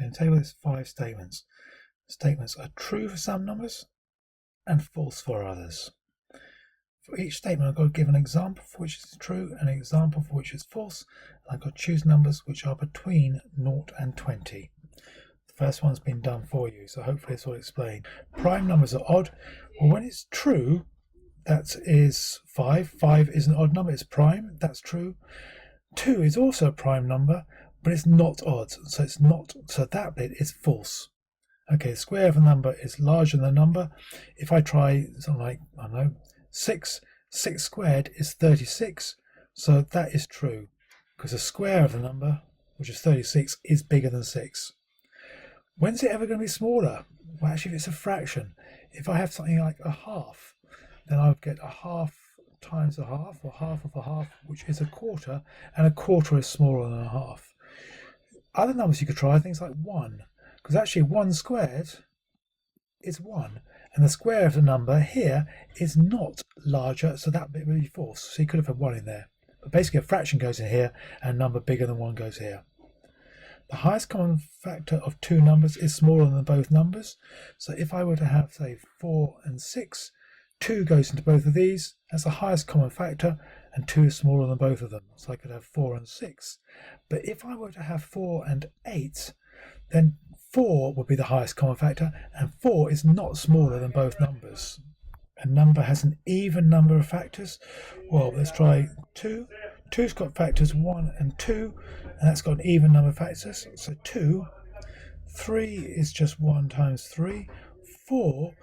So in the table there's 5 statements. Statements are true for some numbers and false for others. For each statement I've got to give an example for which is true and an example for which is false. And I've got to choose numbers which are between 0 and 20. The first one's been done for you, so hopefully this will explain. Prime numbers are odd. Well, when it's true, that is 5. 5 is an odd number, it's prime, that's true. 2 is also a prime number, but it's not odd, so that bit is false. Okay, the square of a number is larger than the number. If I try something like, I don't know, 6 squared is 36, so that is true, because the square of the number, which is 36, is bigger than 6. When's it ever going to be smaller? Well, actually, if it's a fraction, if I have something like a half, then I would get a half times a half, or half of a half, which is a quarter, and a quarter is smaller than a half. Other numbers you could try, things like 1, because actually 1 squared is 1, and the square of the number here is not larger, so that bit would be false. So you could have had 1 in there. But basically a fraction goes in here, and a number bigger than 1 goes here. The highest common factor of 2 numbers is smaller than both numbers. So if I were to have, say, 4 and 6, 2 goes into both of these. That's the highest common factor, and 2 is smaller than both of them. So I could have 4 and 6. But if I were to have 4 and 8, then 4 would be the highest common factor, and 4 is not smaller than both numbers. A number has an even number of factors. Well, let's try 2. 2's got factors 1 and 2, and that's got an even number of factors. So 2. 3 is just 1 times 3. 4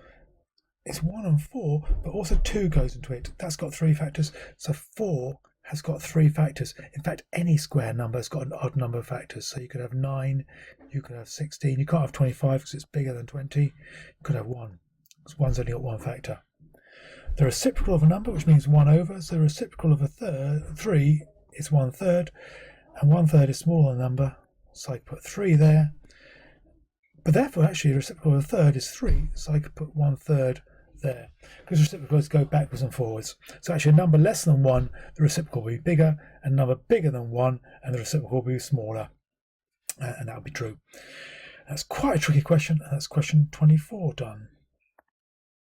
is 1 and 4, but also 2 goes into it. That's got 3 factors. So 4 has got 3 factors. In fact, any square number has got an odd number of factors. So you could have 9, you could have 16. You can't have 25 because it's bigger than 20. You could have 1, because 1's only got 1 factor. The reciprocal of a number, which means 1 over, so the reciprocal of a 3 is 1/3, and 1/3 is smaller than a number, so I put 3 there. But therefore, actually, the reciprocal of a 1/3 is 3, so I could put 1/3 there, because reciprocals go backwards and forwards. So actually, a number less than 1, the reciprocal will be bigger, and a number bigger than 1, and the reciprocal will be smaller, and that would be true. That's quite a tricky question, and that's question 24 done.